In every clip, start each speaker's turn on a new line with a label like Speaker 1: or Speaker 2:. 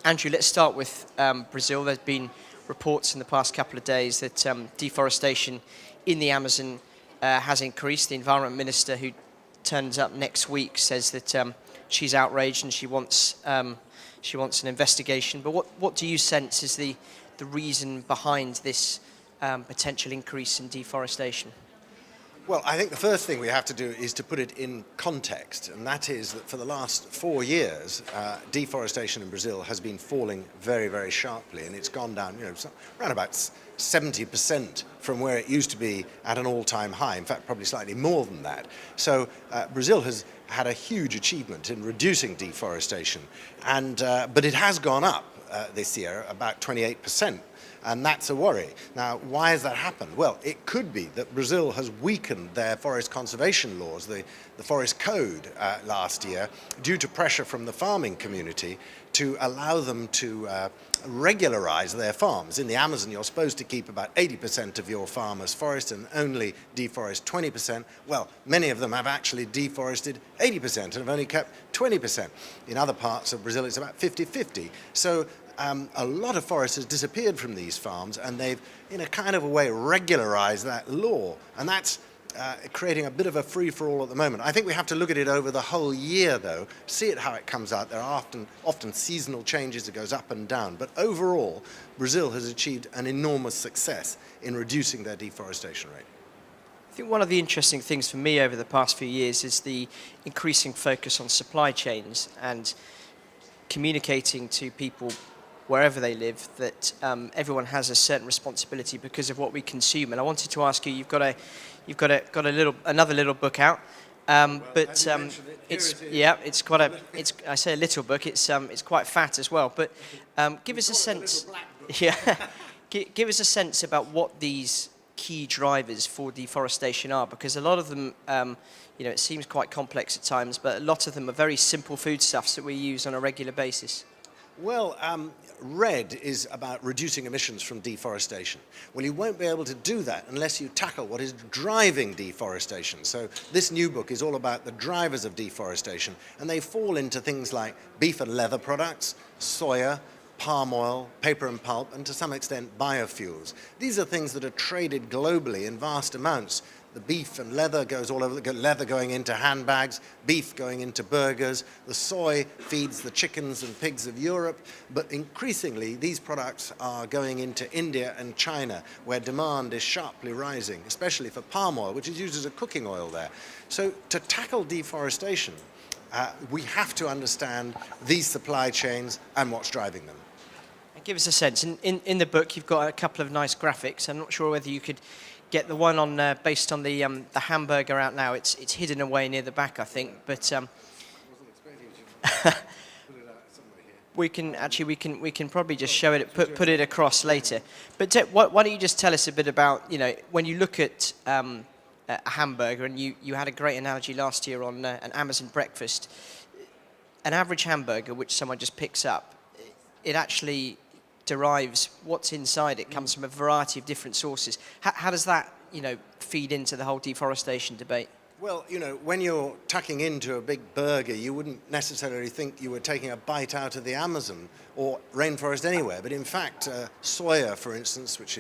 Speaker 1: Andrew, let's start with Brazil. There's been reports in the past couple of days that deforestation in the Amazon has increased. The Environment Minister, who turns up next week, says that she's outraged and she wants an investigation. But what do you sense is the reason behind this potential increase in deforestation?
Speaker 2: Well, I think the first thing we have to do is to put it in context, and that is that for the last 4 years, deforestation in Brazil has been falling very, very sharply, and it's gone down, around about 70% from where it used to be at an all-time high. In fact, probably slightly more than that. So Brazil has had a huge achievement in reducing deforestation, but it has gone up this year about 28%. And that's a worry. Now, why has that happened? Well, it could be that Brazil has weakened their forest conservation laws, the forest code last year, due to pressure from the farming community to allow them to regularize their farms. In the Amazon, you're supposed to keep about 80% of your farm as forest and only deforest 20%. Well, many of them have actually deforested 80% and have only kept 20%. In other parts of Brazil, it's about 50-50. So a lot of forest has disappeared from these farms, and they've, in a kind of a way, regularized that law. And that's creating a bit of a free-for-all at the moment. I think we have to look at it over the whole year, though, see it how it comes out. There are often seasonal changes. It goes up and down. But overall, Brazil has achieved an enormous success in reducing their deforestation rate.
Speaker 1: I think one of the interesting things for me over the past few years is the increasing focus on supply chains and communicating to people wherever they live, that everyone has a certain responsibility because of what we consume. And I wanted to ask you, you've got another little book out, but I say a little book. It's quite fat as well. But give us a sense. Yeah, give us a sense about what these key drivers for deforestation are, because a lot of them, it seems quite complex at times, but a lot of them are very simple foodstuffs that we use on a regular basis.
Speaker 2: Well, RED is about reducing emissions from deforestation. Well, you won't be able to do that unless you tackle what is driving deforestation. So this new book is all about the drivers of deforestation, and they fall into things like beef and leather products, soya, palm oil, paper and pulp, and to some extent biofuels. These are things that are traded globally in vast amounts. The beef and leather goes all over, leather going into handbags, beef going into burgers, the soy feeds the chickens and pigs of Europe, but increasingly these products are going into India and China, where demand is sharply rising, especially for palm oil, which is used as a cooking oil there. So to tackle deforestation, we have to understand these supply chains and what's driving them.
Speaker 1: Give us a sense. In the book, you've got a couple of nice graphics. I'm not sure whether you could get the one on based on the hamburger out now. It's hidden away near the back, I think. But we can probably just show it, put it across later. But why don't you just tell us a bit about, when you look at a hamburger, and you had a great analogy last year on an Amazon breakfast. An average hamburger, which someone just picks up, it actually derives what's inside. It comes from a variety of different sources. How does that, feed into the whole deforestation debate?
Speaker 2: Well, when you're tucking into a big burger, you wouldn't necessarily think you were taking a bite out of the Amazon or rainforest anywhere. But in fact, soya, for instance, which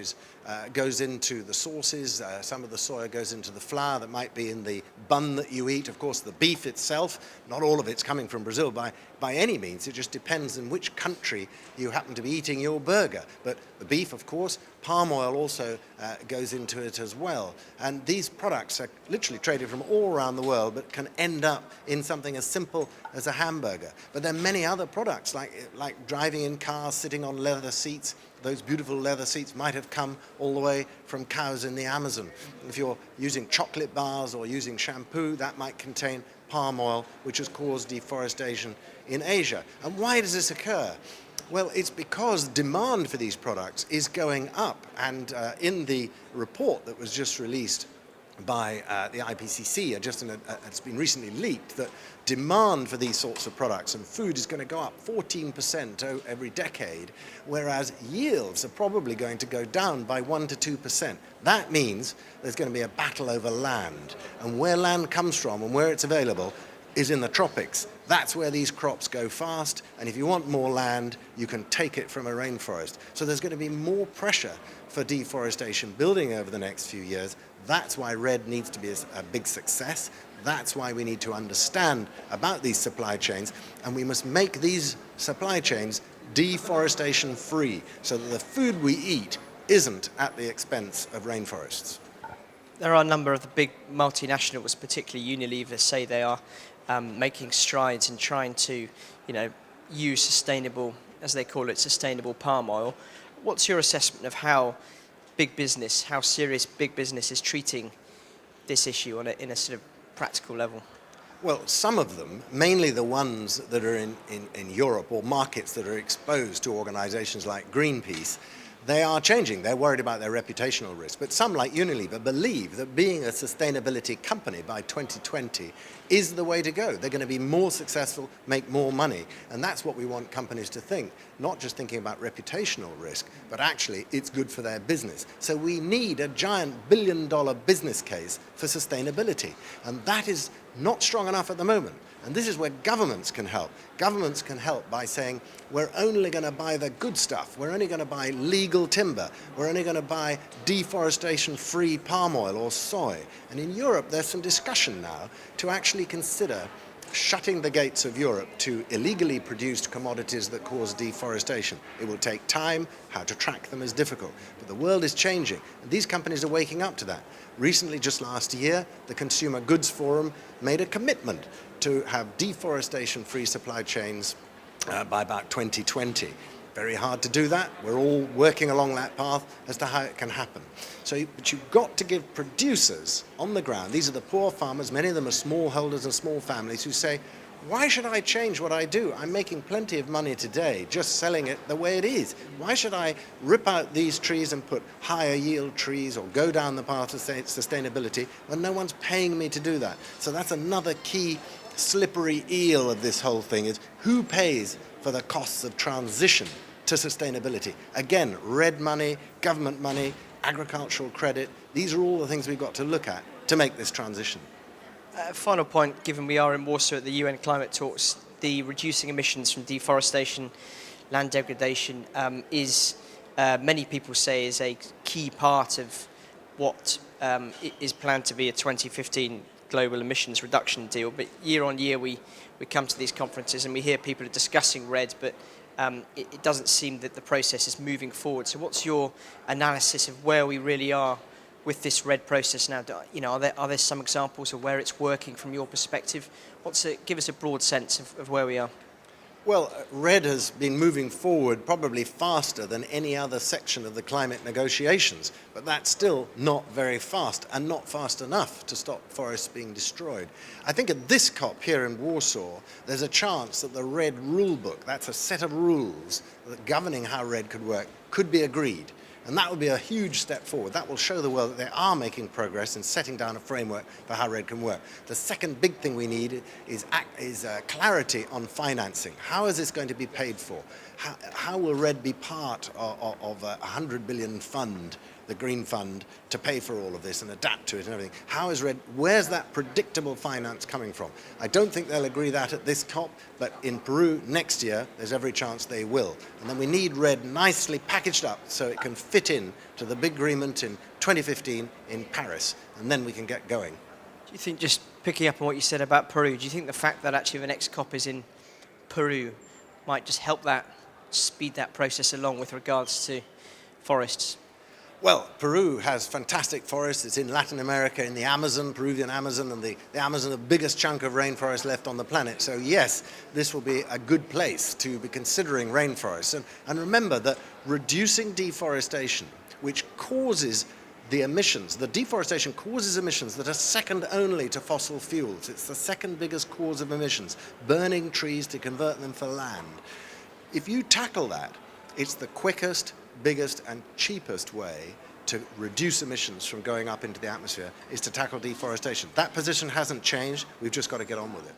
Speaker 2: goes into the sauces, some of the soya goes into the flour that might be in the bun that you eat. Of course, the beef itself, not all of it's coming from Brazil by any means. It just depends in which country you happen to be eating your burger. But the beef, of course, palm oil also goes into it as well. And these products are literally traded from all around the world, but can end up in something as simple as a hamburger. But there are many other products, like driving in cars, sitting on leather seats. Those beautiful leather seats might have come all the way from cows in the Amazon. If you're using chocolate bars or using shampoo, that might contain palm oil, which has caused deforestation in Asia. And why does this occur? Well, it's because demand for these products is going up. And in the report that was just released by the IPCC, it's been recently leaked, that demand for these sorts of products and food is going to go up 14% every decade, whereas yields are probably going to go down by 1 to 2%. That means there's going to be a battle over land. And where land comes from and where it's available is in the tropics. That's where these crops go fast, and if you want more land, you can take it from a rainforest. So there's going to be more pressure for deforestation building over the next few years. That's why REDD needs to be a big success. That's why we need to understand about these supply chains, and we must make these supply chains deforestation free so that the food we eat isn't at the expense of rainforests.
Speaker 1: There are a number of the big multinationals, particularly Unilever, say they are making strides in trying to, use sustainable, as they call it, sustainable palm oil. What's your assessment of how serious big business is treating this issue in a sort of practical level?
Speaker 2: Well, some of them, mainly the ones that are in Europe or markets that are exposed to organizations like Greenpeace, they are changing. They're worried about their reputational risk. But some, like Unilever, believe that being a sustainability company by 2020 is the way to go. They're going to be more successful, make more money. And that's what we want companies to think, not just thinking about reputational risk, but actually it's good for their business. So we need a giant billion-dollar business case for sustainability. And that is not strong enough at the moment. And this is where governments can help. Governments can help by saying, we're only going to buy the good stuff. We're only going to buy legal timber. We're only going to buy deforestation-free palm oil or soy. And in Europe, there's some discussion now to actually consider shutting the gates of Europe to illegally produced commodities that cause deforestation. It will take time. How to track them is difficult. But the world is changing, and these companies are waking up to that. Recently, just last year, the Consumer Goods Forum made a commitment to have deforestation-free supply chains by about 2020. Very hard to do that. We're all working along that path as to how it can happen. But you've got to give producers on the ground, these are the poor farmers, many of them are smallholders and small families who say, why should I change what I do? I'm making plenty of money today just selling it the way it is. Why should I rip out these trees and put higher yield trees or go down the path of sustainability when no one's paying me to do that? So that's another key slippery eel of this whole thing, is who pays for the costs of transition to sustainability? Again, REDD money, government money, agricultural credit, these are all the things we've got to look at to make this transition.
Speaker 1: Final point, given we are in Warsaw at the UN climate talks, the reducing emissions from deforestation, land degradation is, many people say, is a key part of what is planned to be a 2015 global emissions reduction deal. But year on year we come to these conferences and we hear people are discussing REDD, but it doesn't seem that the process is moving forward. So what's your analysis of where we really are with this REDD process now? Are there some examples of where it's working from your perspective? Give us a broad sense of where we are.
Speaker 2: Well, REDD has been moving forward probably faster than any other section of the climate negotiations, but that's still not very fast and not fast enough to stop forests being destroyed. I think at this COP here in Warsaw, there's a chance that the REDD rulebook, that's a set of rules that governing how REDD could work, could be agreed. And that would be a huge step forward. That will show the world that they are making progress in setting down a framework for how REDD can work. The second big thing we need is clarity on financing. How is this going to be paid for? How will REDD be part of a 100 billion fund, the Green Fund, to pay for all of this and adapt to it and everything? How is REDD, where's that predictable finance coming from? I don't think they'll agree that at this COP, but in Peru next year, there's every chance they will. And then we need REDD nicely packaged up so it can fit in to the big agreement in 2015 in Paris, and then we can get going.
Speaker 1: Do you think, just picking up on what you said about Peru, do you think the fact that actually the next COP is in Peru might just help that, speed that process along with regards to forests?
Speaker 2: Well, Peru has fantastic forests. It's in Latin America, in the Amazon, Peruvian Amazon, and the Amazon, the biggest chunk of rainforest left on the planet. So yes, this will be a good place to be considering rainforests. And remember that reducing deforestation, which causes the emissions, the deforestation causes emissions that are second only to fossil fuels. It's the second biggest cause of emissions, burning trees to convert them for land. If you tackle that, it's the quickest, biggest and cheapest way to reduce emissions from going up into the atmosphere is to tackle deforestation. That position hasn't changed. We've just got to get on with it.